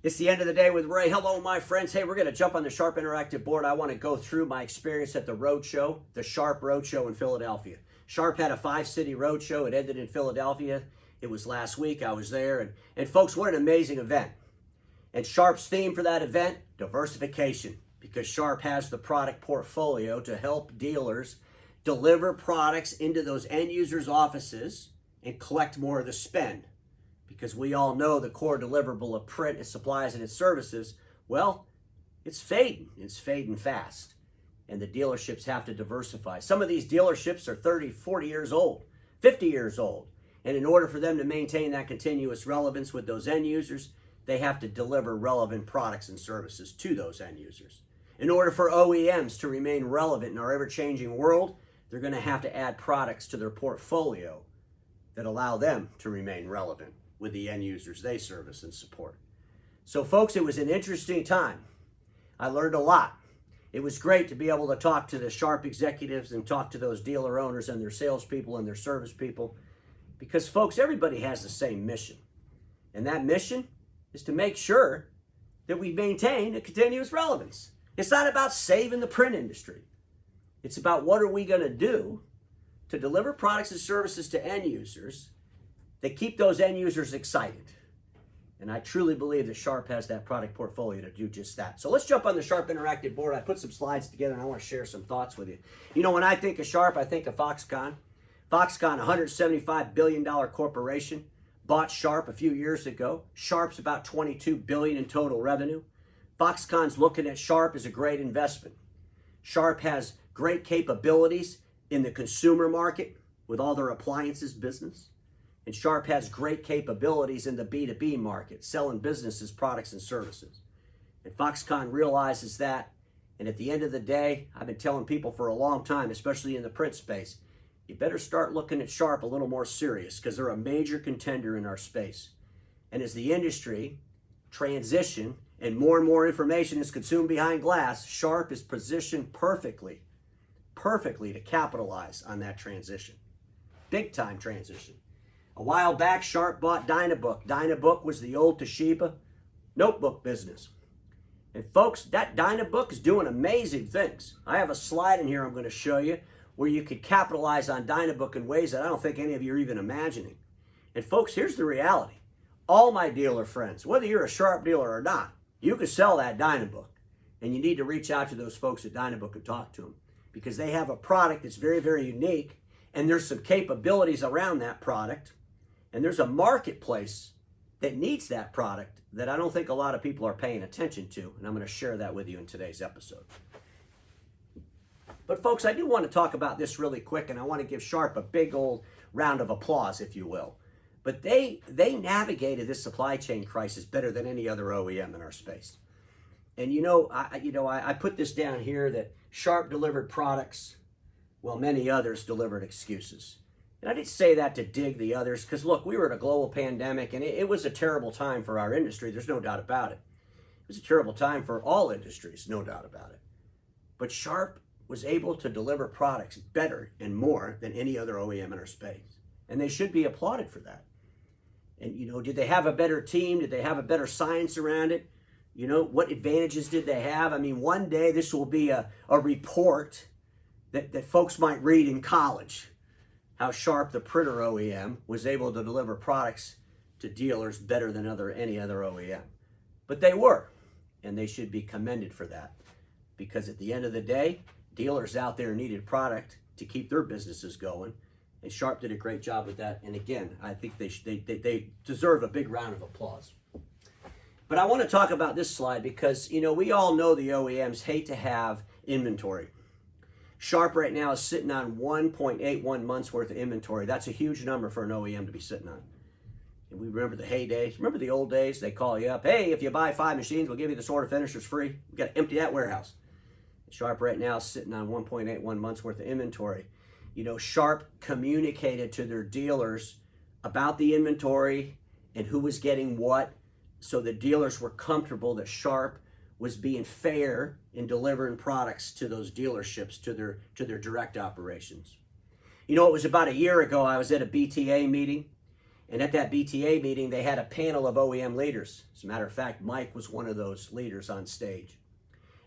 It's the end of the day with Ray. Hello, my friends. Hey, we're going to jump on the Sharp Interactive board. I want to go through my experience at the Roadshow, the Sharp Roadshow in Philadelphia. Sharp had a 5-city roadshow. It ended in Philadelphia. It was last week. I was there. And folks, what an amazing event. And Sharp's theme for that event, diversification, because Sharp has the product portfolio to help dealers deliver products into those end users' offices and collect more of the spend. Because we all know the core deliverable of print, its supplies, and its services, well, it's fading. It's fading fast. And the dealerships have to diversify. Some of these dealerships are 30, 40 years old, 50 years old. And in order for them to maintain that continuous relevance with those end users, they have to deliver relevant products and services to those end users. In order for OEMs to remain relevant in our ever-changing world, they're going to have to add products to their portfolio that allow them to remain relevant with the end users they service and support. So folks, it was an interesting time. I learned a lot. It was great to be able to talk to the Sharp executives and talk to those dealer owners and their salespeople and their service people. Because folks, everybody has the same mission. And that mission is to make sure that we maintain a continuous relevance. It's not about saving the print industry. It's about what are we going to do to deliver products and services to end users that keep those end users excited. And I truly believe that Sharp has that product portfolio to do just that. So let's jump on the Sharp Interactive board. I put some slides together and I want to share some thoughts with you. You know, when I think of Sharp, I think of Foxconn. Foxconn, $175 billion corporation, bought Sharp a few years ago. Sharp's about $22 billion in total revenue. Foxconn's looking at Sharp as a great investment. Sharp has great capabilities in the consumer market with all their appliances business. And Sharp has great capabilities in the B2B market, selling businesses, products, and services. And Foxconn realizes that. And at the end of the day, I've been telling people for a long time, especially in the print space, you better start looking at Sharp a little more serious because they're a major contender in our space. And as the industry transition and more information is consumed behind glass, Sharp is positioned perfectly to capitalize on that transition. Big time transition. A while back, Sharp bought Dynabook. Dynabook was the old Toshiba notebook business. And folks, that Dynabook is doing amazing things. I have a slide in here I'm going to show you where you could capitalize on Dynabook in ways that I don't think any of you are even imagining. And folks, here's the reality. All my dealer friends, whether you're a Sharp dealer or not, you can sell that Dynabook. And you need to reach out to those folks at Dynabook and talk to them because they have a product that's very, very unique. And there's some capabilities around that product. And there's a marketplace that needs that product that I don't think a lot of people are paying attention to. And I'm going to share that with you in today's episode. But folks, I do want to talk about this really quick, and I want to give Sharp a big old round of applause, if you will. But they navigated this supply chain crisis better than any other OEM in our space. And I put this down here that Sharp delivered products while many others delivered excuses. And I didn't say that to dig the others because, look, we were in a global pandemic, and it was a terrible time for our industry. There's no doubt about it. It was a terrible time for all industries, no doubt about it. But Sharp was able to deliver products better and more than any other OEM in our space. And they should be applauded for that. And, did they have a better team? Did they have a better science around it? What advantages did they have? I mean, one day this will be a report that folks might read in college. How Sharp, the printer OEM, was able to deliver products to dealers better than any other OEM. But they were, and they should be commended for that. Because at the end of the day, dealers out there needed product to keep their businesses going, and Sharp did a great job with that. And again, I think they deserve a big round of applause. But I want to talk about this slide because, we all know the OEMs hate to have inventory. Sharp right now is sitting on 1.81 months worth of inventory. That's a huge number for an OEM to be sitting on. And we remember the heydays. Remember the old days? They call you up. Hey, if you buy 5 machines, we'll give you the sorter finishers free. We've got to empty that warehouse. Sharp right now is sitting on 1.81 months worth of inventory. Sharp communicated to their dealers about the inventory and who was getting what, so the dealers were comfortable that Sharp was being fair in delivering products to those dealerships, to their direct operations. It was about a year ago I was at a BTA meeting, And at that BTA meeting, they had a panel of OEM leaders. As a matter of fact, Mike was one of those leaders on stage.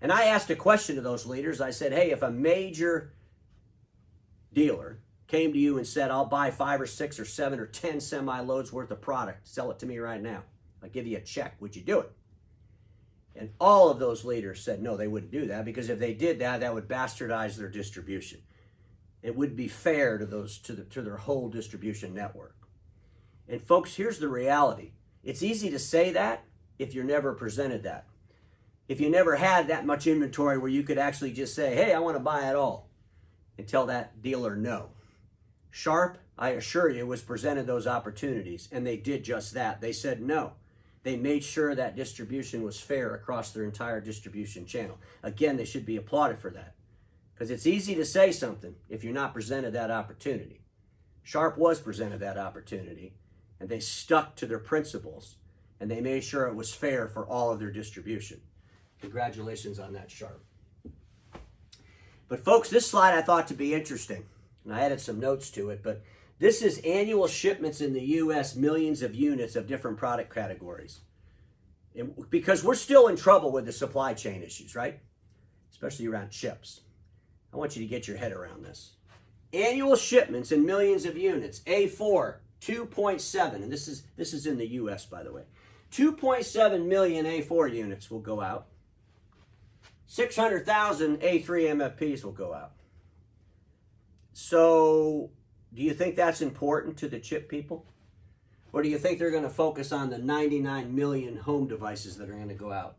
And I asked a question to those leaders. I said, hey, if a major dealer came to you and said, I'll buy 5 or 6 or 7 or 10 semi-loads worth of product, sell it to me right now, I'll give you a check, would you do it? And all of those leaders said no, they wouldn't do that, because if they did that, that would bastardize their distribution. It wouldn't be fair to their whole distribution network. And folks, here's the reality. It's easy to say that if you're never presented that. If you never had that much inventory where you could actually just say, hey, I want to buy it all, and tell that dealer no. Sharp, I assure you, was presented those opportunities, and they did just that. They said no. They made sure that distribution was fair across their entire distribution channel. Again, they should be applauded for that, because it's easy to say something if you're not presented that opportunity. Sharp was presented that opportunity, and they stuck to their principles, and they made sure it was fair for all of their distribution. Congratulations on that, Sharp. But folks, this slide I thought to be interesting, and I added some notes to it, but this is annual shipments in the U.S., millions of units of different product categories. And because we're still in trouble with the supply chain issues, right? Especially around chips. I want you to get your head around this. Annual shipments in millions of units. A4, 2.7, and this is in the U.S., by the way. 2.7 million A4 units will go out. 600,000 A3 MFPs will go out. So, do you think that's important to the chip people? Or do you think they're going to focus on the 99 million home devices that are going to go out?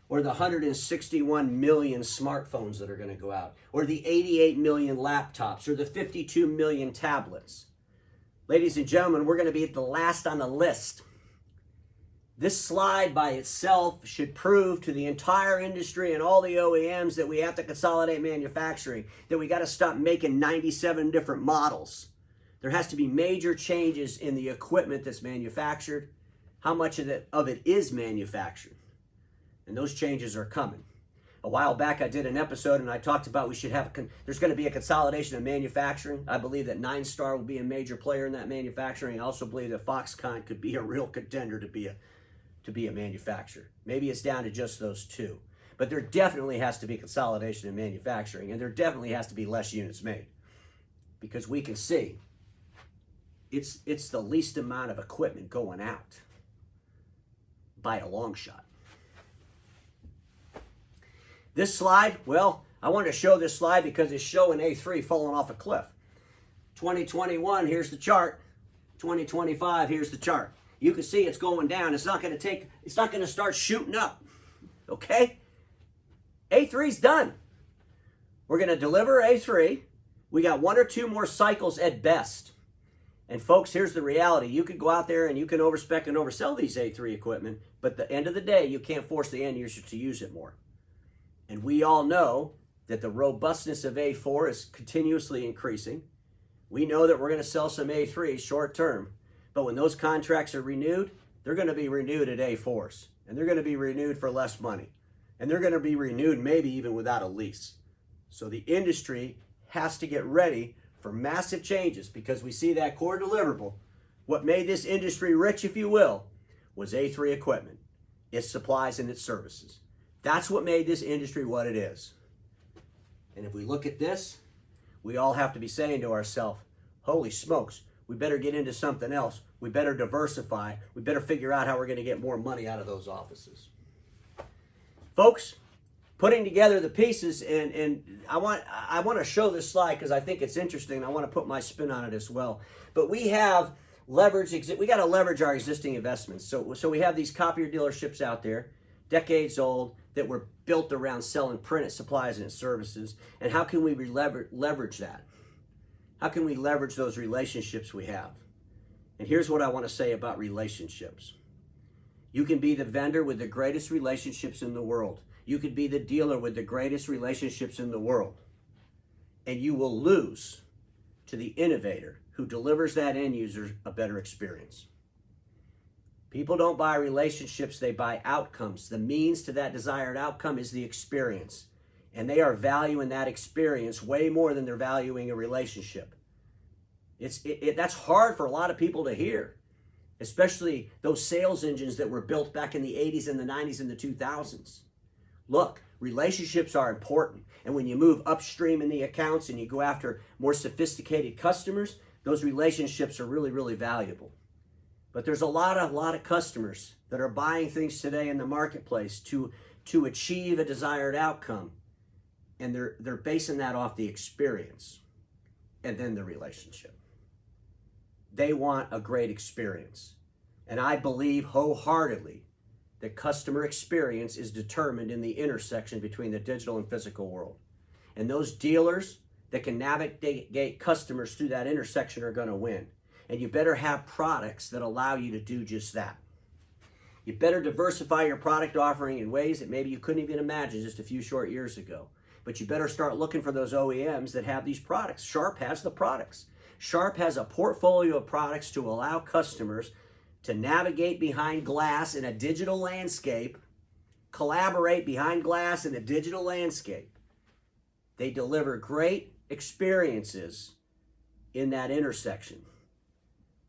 Or the 161 million smartphones that are going to go out? Or the 88 million laptops? Or the 52 million tablets? Ladies and gentlemen, we're going to be at the last on the list. This slide by itself should prove to the entire industry and all the OEMs that we have to consolidate manufacturing, that we got to stop making 97 different models. There has to be major changes in the equipment that's manufactured, how much of it is manufactured. And those changes are coming. A while back I did an episode and I talked about there's going to be a consolidation of manufacturing. I believe that 9-Star will be a major player in that manufacturing. I also believe that Foxconn could be a real contender to be a manufacturer. Maybe it's down to just those two. But there definitely has to be consolidation in manufacturing, and there definitely has to be less units made. Because we can see it's the least amount of equipment going out by a long shot. This slide, well, I wanted to show this slide because it's showing A3 falling off a cliff. 2021, here's the chart. 2025, here's the chart. You can see it's going down. It's not going to start shooting up. Okay? A3's done. We're going to deliver A3. We got 1 or 2 more cycles at best. And folks, here's the reality. You could go out there and you can overspec and oversell these A3 equipment, but at the end of the day, you can't force the end user to use it more. And we all know that the robustness of A4 is continuously increasing. We know that we're going to sell some A3 short term, but when those contracts are renewed, they're going to be renewed at A4s, and they're going to be renewed for less money, and they're going to be renewed maybe even without a lease. So the industry has to get ready for massive changes, because we see that core deliverable, what made this industry rich, if you will, was A3 equipment, its supplies and its services. That's what made this industry what it is. And if we look at this, we all have to be saying to ourselves, holy smokes, we better get into something else. We better diversify. We better figure out how we're going to get more money out of those offices. Folks, putting together the pieces, and I want to show this slide because I think it's interesting. I want to put my spin on it as well. But we have leverage. We got to leverage our existing investments. So we have these copier dealerships out there, decades old, that were built around selling printed supplies and services. And how can we leverage that? How can we leverage those relationships we have? And here's what I want to say about relationships. You can be the vendor with the greatest relationships in the world. You could be the dealer with the greatest relationships in the world. And you will lose to the innovator who delivers that end user a better experience. People don't buy relationships, they buy outcomes. The means to that desired outcome is the experience. And they are valuing that experience way more than they're valuing a relationship. That's hard for a lot of people to hear. especially those sales engines that were built back in the 80s and the 90s and the 2000s. Look, relationships are important. And when you move upstream in the accounts and you go after more sophisticated customers, those relationships are really, really valuable. But there's a lot of customers that are buying things today in the marketplace to achieve a desired outcome. And they're basing that off the experience and then the relationship. They want a great experience. And I believe wholeheartedly that customer experience is determined in the intersection between the digital and physical world. And those dealers that can navigate customers through that intersection are going to win. And you better have products that allow you to do just that. You better diversify your product offering in ways that maybe you couldn't even imagine just a few short years ago. But you better start looking for those OEMs that have these products. Sharp has the products. Sharp has a portfolio of products to allow customers to navigate behind glass in a digital landscape, collaborate behind glass in a digital landscape. They deliver great experiences in that intersection.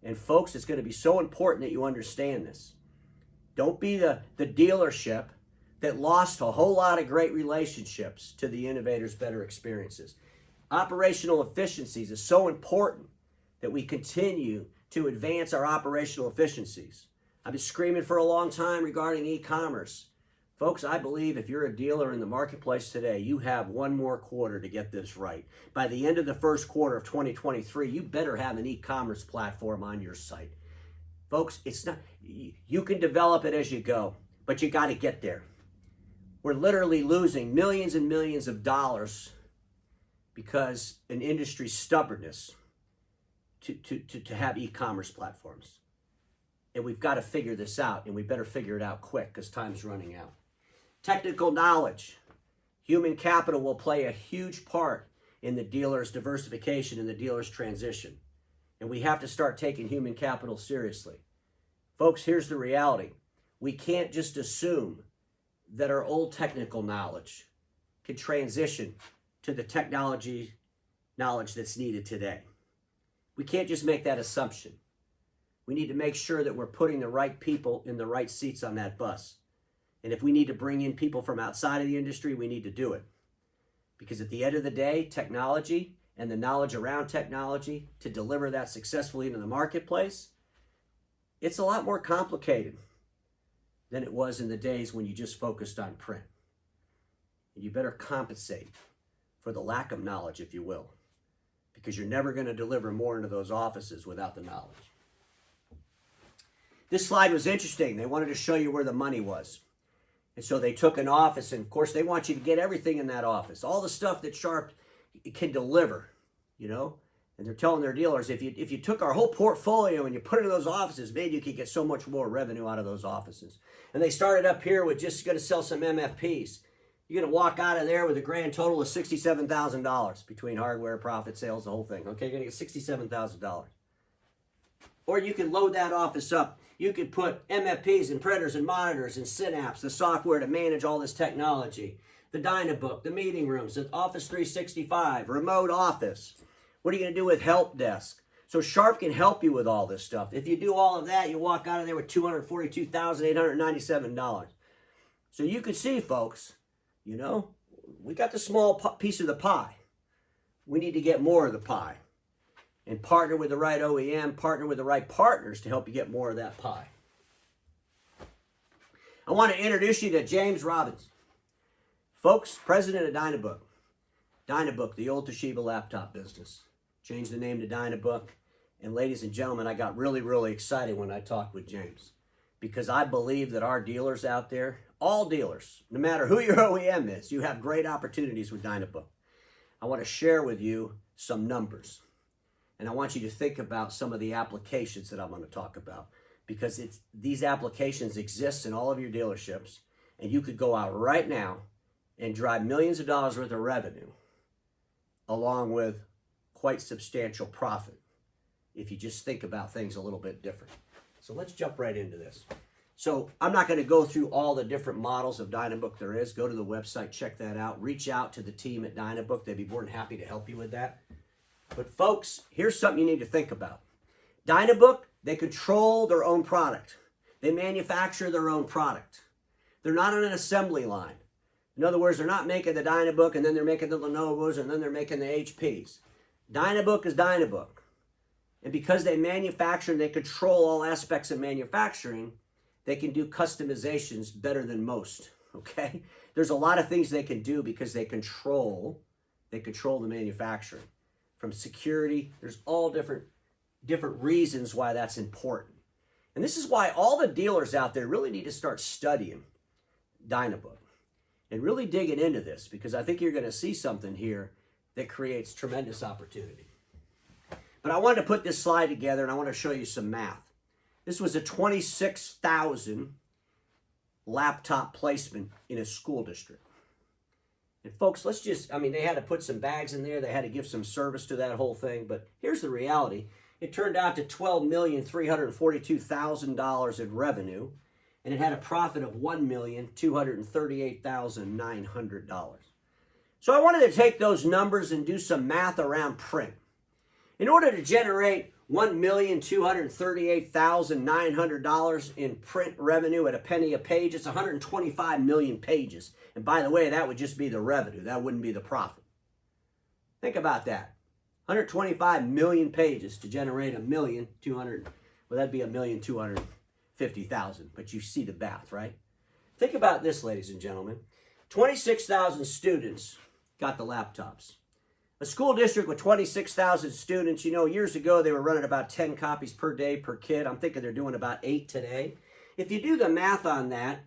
And folks, it's going to be so important that you understand this. Don't be the dealership that lost a whole lot of great relationships to the innovators' better experiences. Operational efficiencies is so important that we continue to advance our operational efficiencies. I've been screaming for a long time regarding e-commerce. Folks, I believe if you're a dealer in the marketplace today, you have one more quarter to get this right. By the end of the first quarter of 2023, you better have an e-commerce platform on your site. Folks, it's not, you can develop it as you go, but you got to get there. We're literally losing millions and millions of dollars because an industry's stubbornness to have e-commerce platforms. And we've got to figure this out, and we better figure it out quick because time's running out. Technical knowledge, human capital will play a huge part in the dealer's diversification and the dealer's transition. And we have to start taking human capital seriously. Folks, here's the reality. We can't just assume that our old technical knowledge can transition to the technology knowledge that's needed today. We can't just make that assumption. We need to make sure that we're putting the right people in the right seats on that bus. And if we need to bring in people from outside of the industry, we need to do it. Because at the end of the day, technology and the knowledge around technology to deliver that successfully into the marketplace, it's a lot more complicated than it was in the days when you just focused on print. And you better compensate for the lack of knowledge, if you will, because you're never going to deliver more into those offices without the knowledge. This slide was interesting. They wanted to show you where the money was. And so they took an office, and of course they want you to get everything in that office, all the stuff that Sharp can deliver, you know. And they're telling their dealers, if you took our whole portfolio and you put it in those offices, maybe you could get so much more revenue out of those offices. And they started up here with just going to sell some MFPs. You're going to walk out of there with a grand total of $67,000 between hardware, profit, sales, the whole thing. Okay, you're going to get $67,000. Or you can load that office up. You could put MFPs and printers and monitors and Synapse, the software to manage all this technology, the Dynabook, the meeting rooms, the Office 365, remote office. What are you going to do with help desk? So Sharp can help you with all this stuff. If you do all of that, you walk out of there with $242,897. So you can see, folks, you know, we got the small piece of the pie. We need to get more of the pie. And partner with the right OEM, partner with the right partners to help you get more of that pie. I want to introduce you to James Robbins. Folks, president of Dynabook. Dynabook, the old Toshiba laptop business. Changed the name to Dynabook. And ladies and gentlemen, I got really, really excited when I talked with James. Because I believe that our dealers out there, all dealers, no matter who your OEM is, you have great opportunities with Dynabook. I want to share with you some numbers. And I want you to think about some of the applications that I'm going to talk about, because these applications exist in all of your dealerships, and you could go out right now and drive millions of dollars worth of revenue along with quite substantial profit if you just think about things a little bit different. So let's jump right into this. So I'm not going to go through all the different models of Dynabook there is. Go to the website, check that out. Reach out to the team at Dynabook. They'd be more than happy to help you with that. But folks, here's something you need to think about. Dynabook They control their own product. They manufacture their own product. They're not on an assembly line. In other words, they're not making the Dynabook and then they're making the Lenovo's and then they're making the HPs. Dynabook is Dynabook. And because they manufacture and they control all aspects of manufacturing, they can do customizations better than most, okay? There's a lot of things they can do because they control the manufacturing. From security, there's all different reasons why that's important. And this is why all the dealers out there really need to start studying Dynabook and really digging into this, because I think you're going to see something here that creates tremendous opportunity. But I wanted to put this slide together and I want to show you some math. This was a 26,000 laptop placement in a school district. And folks, let's just, they had to put some bags in there. They had to give some service to that whole thing. But here's the reality. It turned out to $12,342,000 in revenue. And it had a profit of $1,238,900. So I wanted to take those numbers and do some math around print. In order to generate $1,238,900 in print revenue at a penny a page, it's 125 million pages. And by the way, that would just be the revenue. That wouldn't be the profit. Think about that. 125 million pages to generate that'd be 1,250,000. But you see the math, right? Think about this, ladies and gentlemen. 26,000 students got the laptops. A school district with 26,000 students, years ago they were running about 10 copies per day per kid. I'm thinking they're doing about 8 today. If you do the math on that,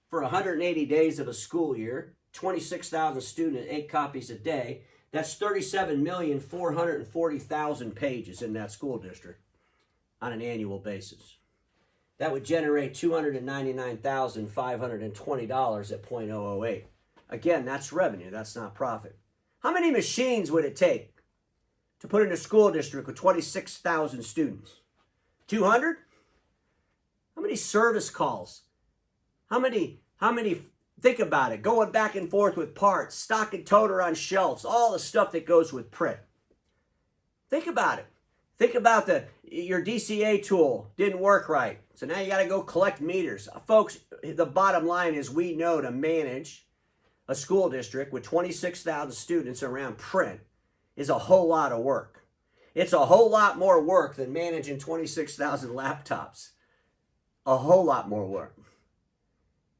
for 180 days of a school year, 26,000 students, 8 copies a day, that's 37,440,000 pages in that school district on an annual basis. That would generate $299,520 at 0.008. Again, that's revenue, that's not profit. How many machines would it take to put in a school district with 26,000 students? 200? How many service calls? How many, think about it, going back and forth with parts, stock and toner on shelves, all the stuff that goes with print. Think about it. Think about your DCA tool didn't work right. So now you got to go collect meters. Folks, the bottom line is we know to manage a school district with 26,000 students around print is a whole lot of work. It's a whole lot more work than managing 26,000 laptops. A whole lot more work.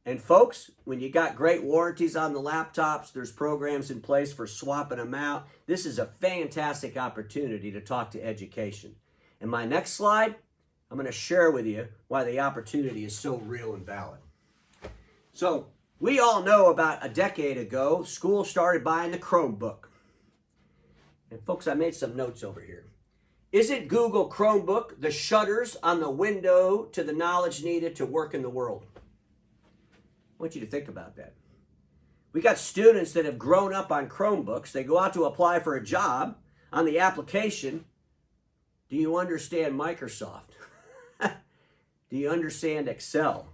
And folks, when you got great warranties on the laptops, there's programs in place for swapping them out. This is a fantastic opportunity to talk to education. In my next slide, I'm going to share with you why the opportunity is so real and valid. So, we all know about a decade ago, schools started buying the Chromebook. And folks, I made some notes over here. Isn't Google Chromebook the shutters on the window to the knowledge needed to work in the world? I want you to think about that. We got students that have grown up on Chromebooks. They go out to apply for a job. On the application, do you understand Microsoft? Do you understand Excel?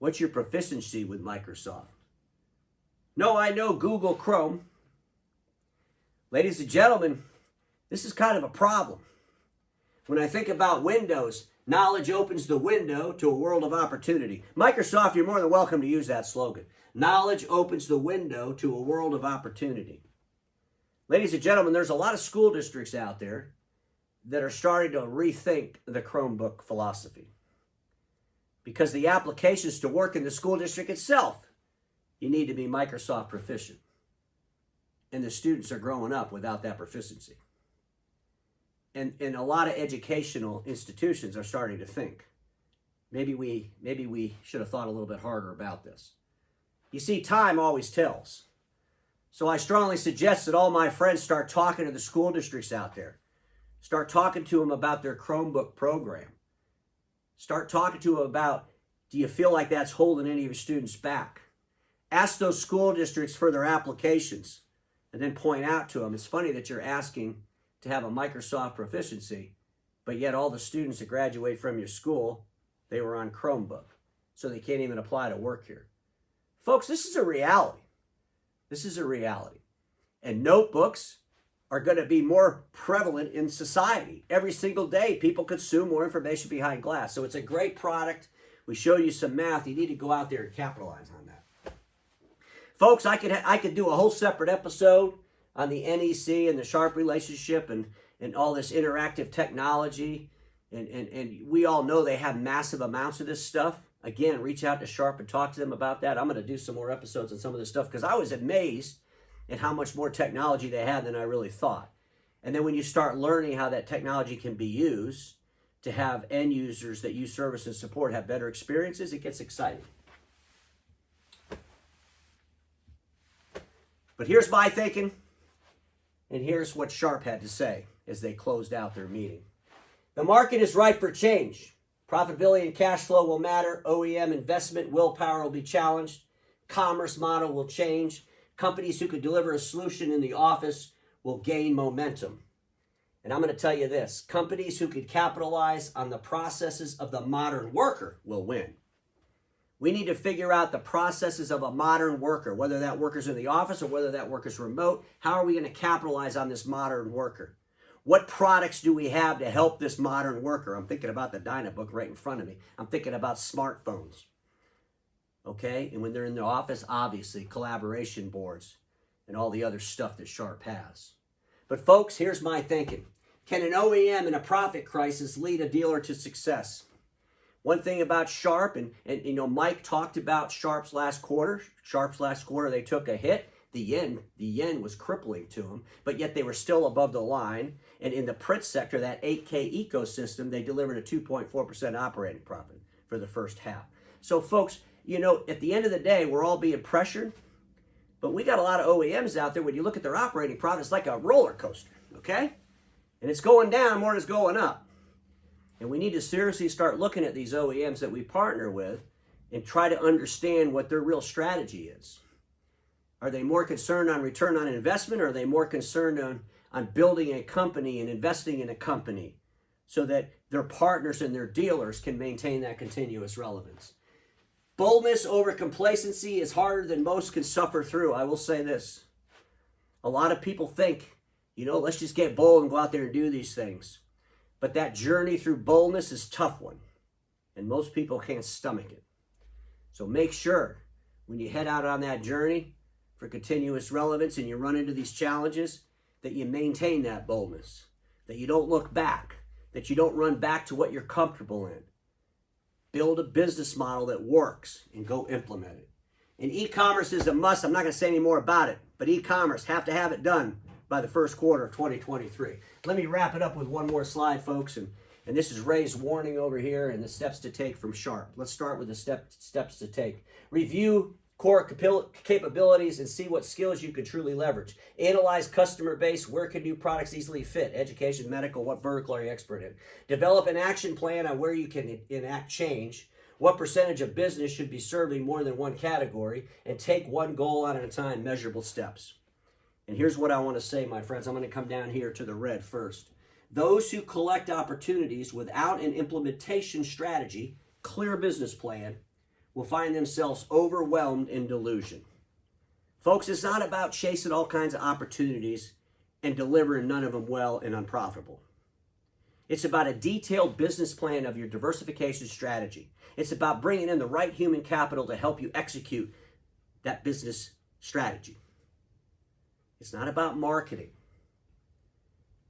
What's your proficiency with Microsoft? No, I know Google Chrome. Ladies and gentlemen, this is kind of a problem. When I think about Windows, knowledge opens the window to a world of opportunity. Microsoft, you're more than welcome to use that slogan. Knowledge opens the window to a world of opportunity. Ladies and gentlemen, there's a lot of school districts out there that are starting to rethink the Chromebook philosophy. Because the applications to work in the school district itself, you need to be Microsoft proficient. And the students are growing up without that proficiency. And a lot of educational institutions are starting to think, maybe we should have thought a little bit harder about this. You see, time always tells. So I strongly suggest that all my friends start talking to the school districts out there. Start talking to them about their Chromebook program. Start talking to them about, do you feel like that's holding any of your students back? Ask those school districts for their applications and then point out to them, it's funny that you're asking to have a Microsoft proficiency, but yet all the students that graduate from your school, they were on Chromebook, so they can't even apply to work here. Folks, this is a reality. This is a reality. And notebooks are going to be more prevalent in society. Every single day, people consume more information behind glass. So it's a great product. We show you some math. You need to go out there and capitalize on that. Folks, I could do a whole separate episode on the NEC and the Sharp relationship and all this interactive technology. And we all know they have massive amounts of this stuff. Again, reach out to Sharp and talk to them about that. I'm going to do some more episodes on some of this stuff because I was amazed at how much more technology they had than I really thought. And then when you start learning how that technology can be used to have end users that you service and support have better experiences, it gets exciting. But here's my thinking, and here's what Sharp had to say as they closed out their meeting. The market is ripe for change. Profitability and cash flow will matter. OEM investment willpower will be challenged. Commerce model will change. Companies who could deliver a solution in the office will gain momentum. And I'm going to tell you this, companies who could capitalize on the processes of the modern worker will win. We need to figure out the processes of a modern worker, whether that worker's in the office or whether that worker's remote. How are we going to capitalize on this modern worker? What products do we have to help this modern worker? I'm thinking about the Dynabook right in front of me. I'm thinking about smartphones. Okay? And when they're in the office, obviously, collaboration boards and all the other stuff that Sharp has. But folks, here's my thinking. Can an OEM in a profit crisis lead a dealer to success? One thing about Sharp, and you know, Mike talked about Sharp's last quarter. Sharp's last quarter, they took a hit. The yen was crippling to them, but yet they were still above the line. And in the print sector, that 8K ecosystem, they delivered a 2.4% operating profit for the first half. So folks, you know, at the end of the day, we're all being pressured, but we got a lot of OEMs out there. When you look at their operating profit, it's like a roller coaster, okay? And it's going down more than it's going up. And we need to seriously start looking at these OEMs that we partner with and try to understand what their real strategy is. Are they more concerned on return on investment, or are they more concerned on building a company and investing in a company so that their partners and their dealers can maintain that continuous relevance? Boldness over complacency is harder than most can suffer through. I will say this. A lot of people think, you know, let's just get bold and go out there and do these things. But that journey through boldness is a tough one. And most people can't stomach it. So make sure when you head out on that journey for continuous relevance and you run into these challenges, that you maintain that boldness, that you don't look back, that you don't run back to what you're comfortable in. Build a business model that works and go implement it. And e-commerce is a must. I'm not going to say any more about it, but e-commerce, have to have it done by the first quarter of 2023. Let me wrap it up with one more slide, folks. And this is Ray's warning over here and the steps to take from Sharp. Let's start with the steps to take. Review core capabilities and see what skills you can truly leverage. Analyze customer base. Where can new products easily fit? Education, medical, what vertical are you expert in? Develop an action plan on where you can enact change. What percentage of business should be serving more than one category? And take one goal at a time, measurable steps. And here's what I want to say, my friends. I'm going to come down here to the red first. Those who collect opportunities without an implementation strategy, clear business plan, will find themselves overwhelmed in delusion. Folks, it's not about chasing all kinds of opportunities and delivering none of them well and unprofitable. It's about a detailed business plan of your diversification strategy. It's about bringing in the right human capital to help you execute that business strategy. It's not about marketing.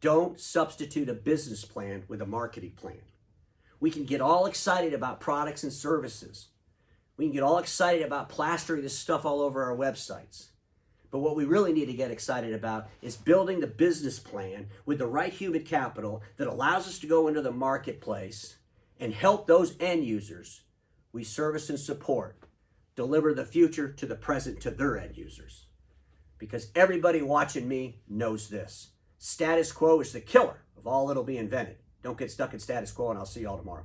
Don't substitute a business plan with a marketing plan. We can get all excited about products and services. We can get all excited about plastering this stuff all over our websites. But what we really need to get excited about is building the business plan with the right human capital that allows us to go into the marketplace and help those end users we service and support deliver the future to the present to their end users. Because everybody watching me knows this. Status quo is the killer of all that'll be invented. Don't get stuck in status quo, and I'll see you all tomorrow.